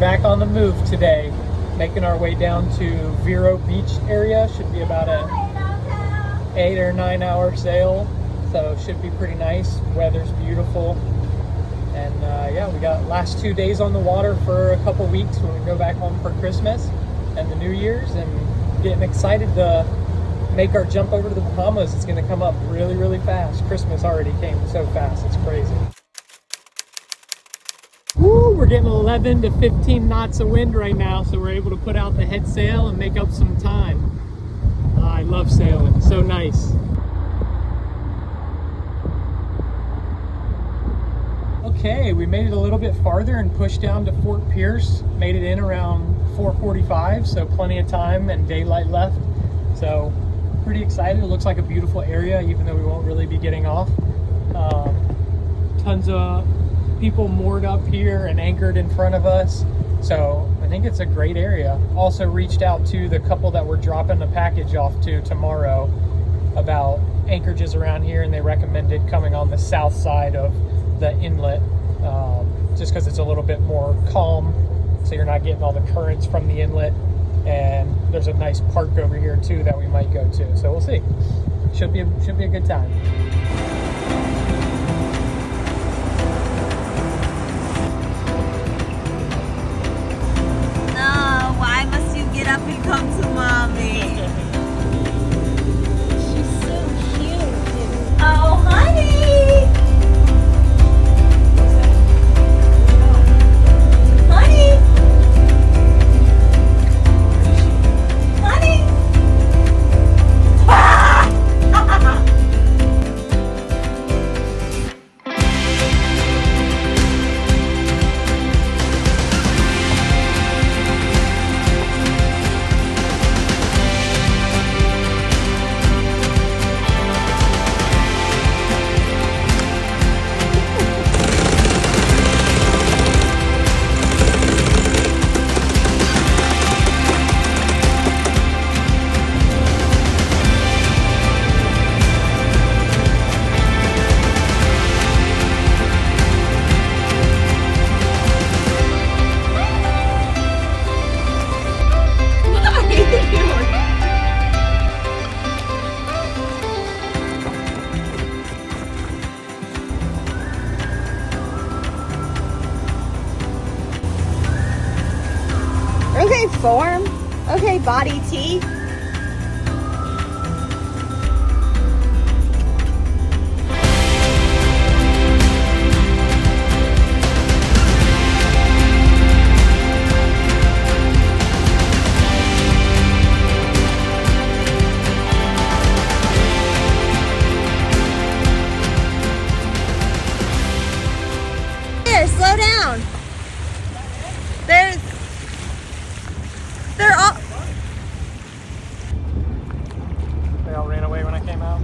back on the move today, making our way down to Vero Beach area. Should be about a 8 or 9 hour sail, so should be pretty nice. Weather's beautiful, and yeah, we got last 2 days on the water for a couple weeks when we go back home for Christmas and the New Year's, and getting excited to make our jump over to the Bahamas. It's going to come up really, really fast. Christmas already came so fast, it's crazy. Woo, we're getting 11 to 15 knots of wind right now, so we're able to put out the head sail and make up some time. I love sailing, so nice. Okay, we made it a little bit farther and pushed down to Fort Pierce. Made it in around 4:45, so plenty of time and daylight left. So pretty excited. It looks like a beautiful area, even though we won't really be getting off. Tons of people moored up here and anchored in front of us, so I think it's a great area. Also reached out to the couple that we're dropping the package off to tomorrow about anchorages around here, and they recommended coming on the south side of the inlet, just because it's a little bit more calm, so you're not getting all the currents from the inlet. And there's a nice park over here too that we might go to, so we'll see. Should be a good time. No, why must you get up and come to mommy? She's so cute. Oh, honey! Honey! Honey! Okay, form. Okay, body T. Here, slow down. They're all. They all ran away when I came out.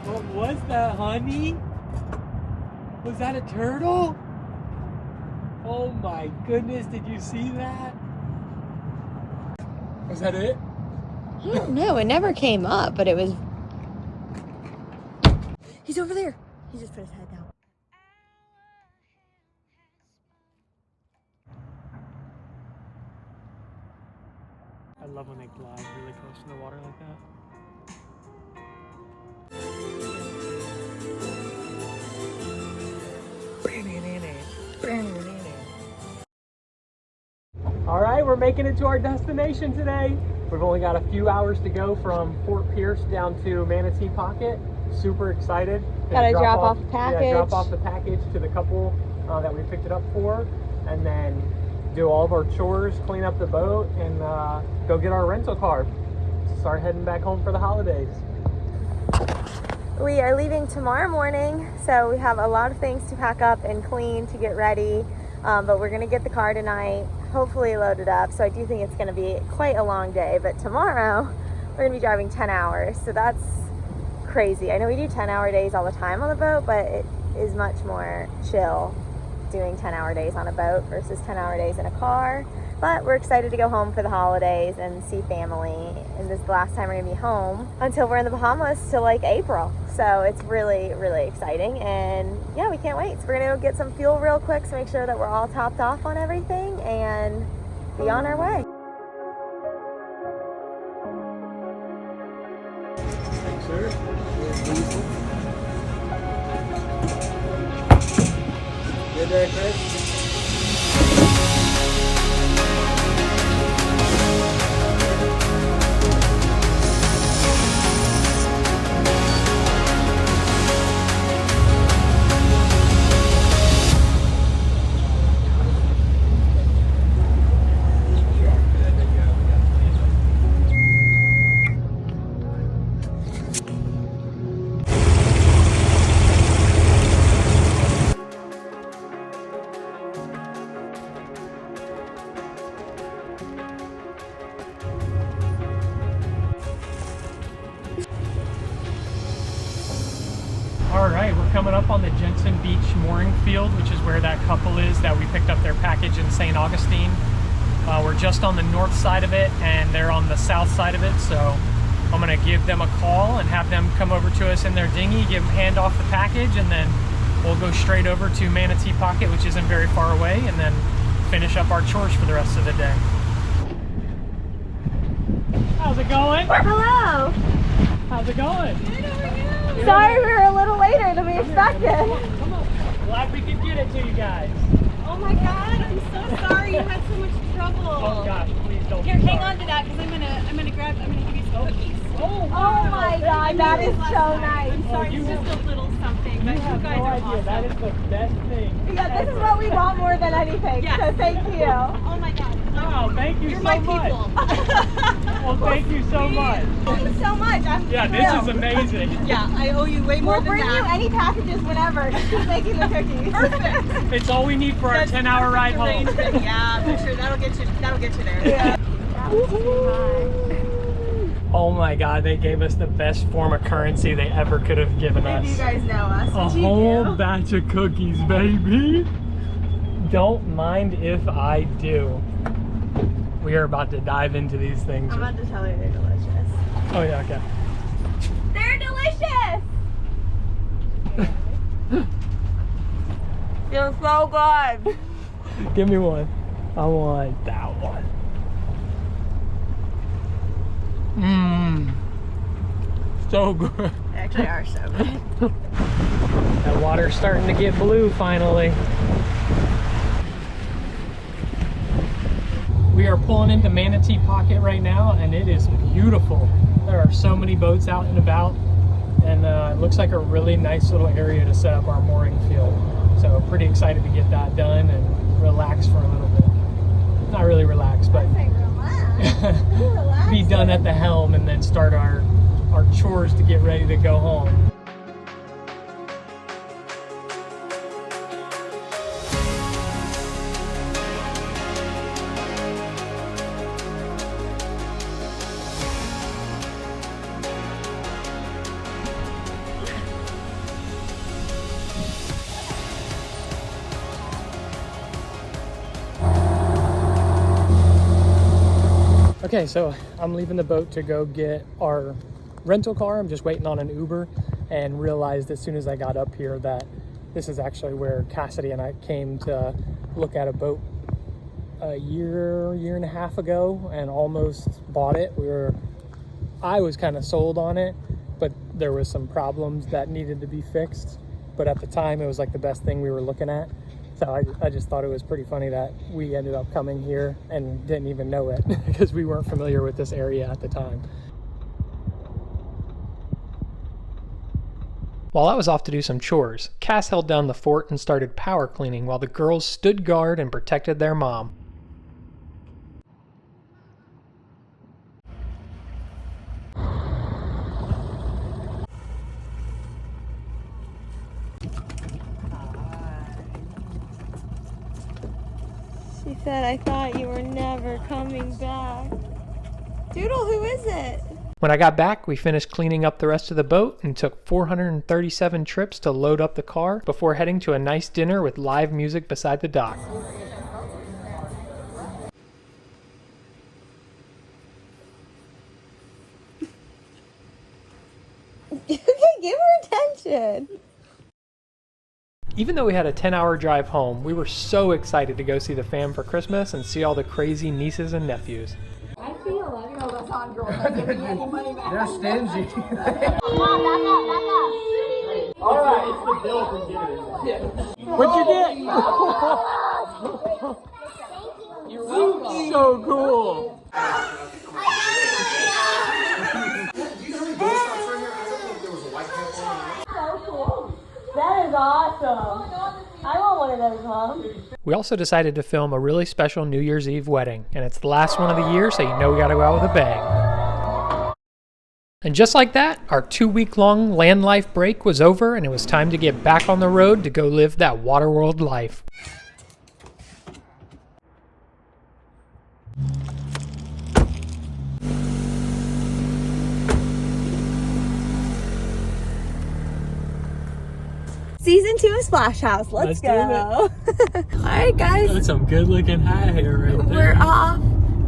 What was that, honey? Was that a turtle? Oh my goodness, did you see that? Was that it? I don't know. It never came up, but it was. He's over there. He just put his head down. I love when they glide really close to the water like that. All right, we're making it to our destination today. We've only got a few hours to go from Fort Pierce down to Manatee Pocket. Super excited. Gotta drop off the package. Yeah, drop off the package to the couple that we picked it up for, and then do all of our chores, clean up the boat, and go get our rental car. start heading back home for the holidays. We are leaving tomorrow morning, so we have a lot of things to pack up and clean to get ready, but we're going to get the car tonight, hopefully load it up. So I do think it's going to be quite a long day, but tomorrow we're going to be driving 10 hours, so that's crazy. I know we do 10-hour days all the time on the boat, but it is much more chill doing 10-hour days on a boat versus 10-hour days in a car. But we're excited to go home for the holidays and see family, and this is the last time we're gonna be home until we're in the Bahamas till like April. So it's really, really exciting, and yeah, we can't wait. So we're gonna go get some fuel real quick to make sure that we're all topped off on everything and be on our way. Thanks, sir. Good day, Chris. Alright, we're coming up on the Jensen Beach mooring field, which is where that couple is that we picked up their package in St. Augustine. We're just on the north side of it, and they're on the south side of it, so I'm going to give them a call and have them come over to us in their dinghy, hand off the package, and then we'll go straight over to Manatee Pocket, which isn't very far away, and then finish up our chores for the rest of the day. How's it going? Hello! How's it going? Good, how are you? Sorry we were a little later than we expected. Come on. Glad we could get it to you guys. Oh my god, I'm so sorry you had so much trouble. Oh gosh, please don't. Here, hang on to that because I'm gonna give you some cookies. Oh, Oh wow. my god, that is so nice. I'm sorry, you it's just a little something, but You have guys no are idea. awesome. That is the best thing. Yeah, this is what we want more than anything, Yes. so thank you. Oh my god. Wow, thank you You're so my much. people. Well, thank you so much. Thank you so much. I'm Yeah, this thrilled. is amazing. Yeah, I owe you way more We'll than bring you that. any packages whenever. Just keep making the cookies. Perfect. It's all we need for our 10-hour ride home. Arrangement. Yeah, for sure. That'll get you there. Yeah. Oh my god, they gave us the best form of currency they ever could have given us. If you guys know us, A which you whole do. batch of cookies, baby. Don't mind if I do. We are about to dive into these things. I'm about to tell you they're delicious. Oh yeah, okay. They're delicious! You're so good. Give me one. I want that one. Mmm. So good. They actually are so good. That water's starting to get blue finally. We are pulling into Manatee Pocket right now, and it is beautiful. There are so many boats out and about, and it looks like a really nice little area to set up our mooring field. So pretty excited to get that done and relax for a little bit. Not really relax, but Relax. be done at the helm and then start our chores to get ready to go home. Okay, so I'm leaving the boat to go get our rental car. I'm just waiting on an Uber, and realized as soon as I got up here that this is actually where Cassidy and I came to look at a boat a year and a half ago and almost bought it. I was kind of sold on it, but there was some problems that needed to be fixed. But at the time, it was like the best thing we were looking at. So I just thought it was pretty funny that we ended up coming here and didn't even know it because we weren't familiar with this area at the time. While I was off to do some chores, Cass held down the fort and started power cleaning while the girls stood guard and protected their mom. said I thought you were never coming back. Doodle, who is it? When I got back, we finished cleaning up the rest of the boat and took 437 trips to load up the car before heading to a nice dinner with live music beside the dock. Okay, give her attention. Even though we had a 10-hour drive home, we were so excited to go see the fam for Christmas and see all the crazy nieces and nephews. I feel like that's on girls. I'm giving you any money back. They're stingy. Come on, back up. All right. It's the bill for getting it. What'd you get? You're welcome. So cool. So cool. That is awesome. I want one of those, Mom. We also decided to film a really special New Year's Eve wedding, and it's the last one of the year, so you know we gotta go out with a bang. And just like that, our 2-week-long land life break was over, and it was time to get back on the road to go live that Waterworld life. Season 2 of Splash House. Let's do go. All right, guys. That's some good-looking hat hair right there. We're off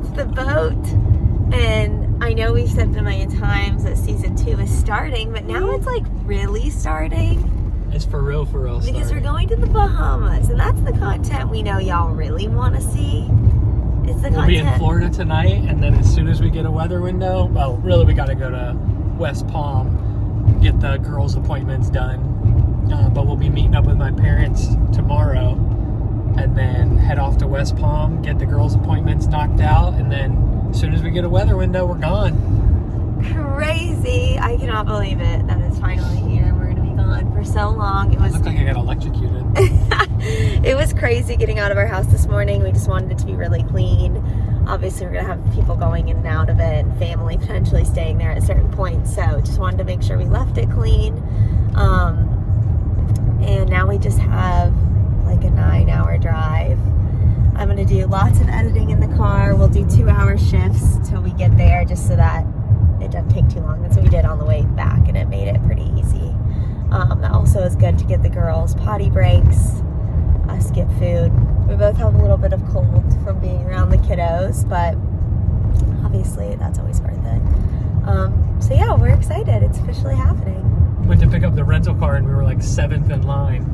to the boat, and I know we've said a million times that season 2 is starting, but now it's like really starting. It's for real Because we're going to the Bahamas, and that's the content we know y'all really want to see. It's the We'll be in content. Florida tonight, and then as soon as we get a weather window, well, really we gotta go to West Palm, get the girls' appointments done. But we'll be meeting up with my parents tomorrow and then head off to West Palm, get the girls' appointments knocked out, and then as soon as we get a weather window, we're gone. Crazy. I cannot believe it that it's finally here and we're going to be gone for so long. It I was look like I got electrocuted. it was crazy getting out of our house this morning. We just wanted it to be really clean. Obviously, we're going to have people going in and out of it and family potentially staying there at certain points. So just wanted to make sure we left it clean. And now we just have like a 9-hour drive. I'm gonna do lots of editing in the car. We'll do 2-hour shifts till we get there just so that it doesn't take too long. That's what we did on the way back and it made it pretty easy. That also is good to get the girls potty breaks, us get food. We both have a little bit of cold from being around the kiddos, but obviously that's always worth it. So yeah, we're excited. It's officially happening. Went to pick up the rental car and we were like 7th in line.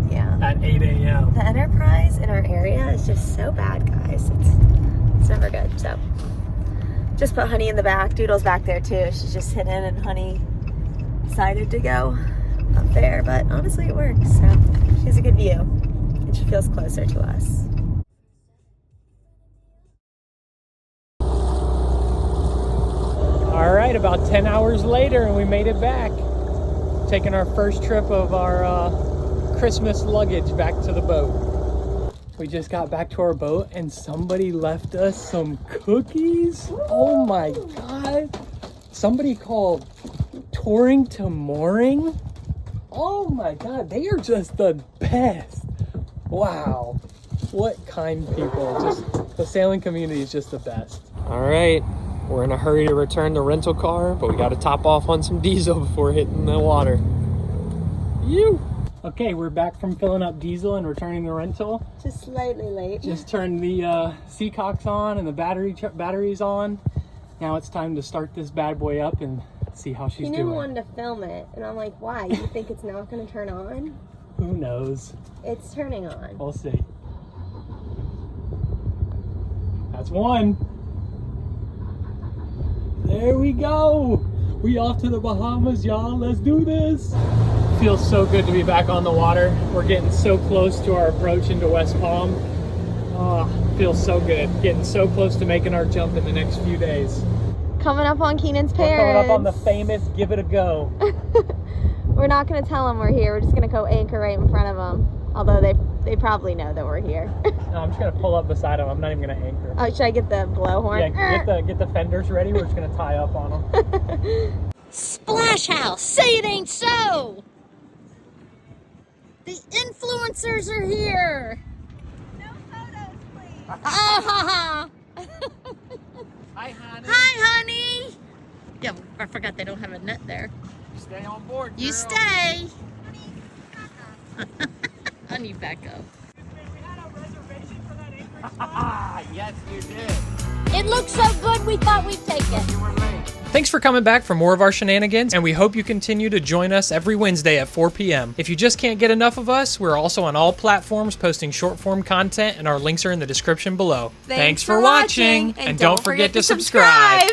Yeah. At 8 a.m. The Enterprise in our area is just so bad, guys. It's never good. So just put Honey in the back. Doodle's back there too. She's just hidden, and Honey decided to go up there. But honestly, it works. So she has a good view, and she feels closer to us. All right, about 10 hours later, and we made it back. Taking our first trip of our Christmas luggage back to the boat. We just got back to our boat and somebody left us some cookies. Oh my God. Somebody called Touring to Mooring. Oh my God, they are just the best. Wow. What kind people. Just the sailing community is just the best. All right. We're in a hurry to return the rental car, but we got to top off on some diesel before hitting the water. Okay, we're back from filling up diesel and returning the rental. Just slightly late. Just turned the seacocks on and the batteries on. Now it's time to start this bad boy up and see how she's doing. He didn't want to film it, and I'm like, why? You think it's not going to turn on? Who knows? It's turning on. We'll see. That's one. There we go. We off to the Bahamas, y'all. Let's do this. Feels so good to be back on the water. We're getting so close to our approach into West Palm. Oh, feels so good. Getting so close to making our jump in the next few days. Coming up on Keenan's We're parents. coming up on the famous Give It a Go. We're not going to tell them we're here. We're just going to go anchor right in front of them. Although they probably know that we're here. No, I'm just going to pull up beside them. I'm not even going to anchor. Oh, should I get the blowhorn? Yeah, get the fenders ready. We're just going to tie up on them. Splash House, say it ain't so. The influencers are here. No photos, please. Hi, honey. honey. Yeah, I forgot they don't have a net there. Stay on board, You girl. stay. Honey, back up. Yes, you did. It looks so good, we thought we'd take it. You were late. Thanks for coming back for more of our shenanigans, and we hope you continue to join us every Wednesday at 4 p.m. If you just can't get enough of us, we're also on all platforms posting short-form content, and our links are in the description below. Thanks for watching, and don't forget to subscribe.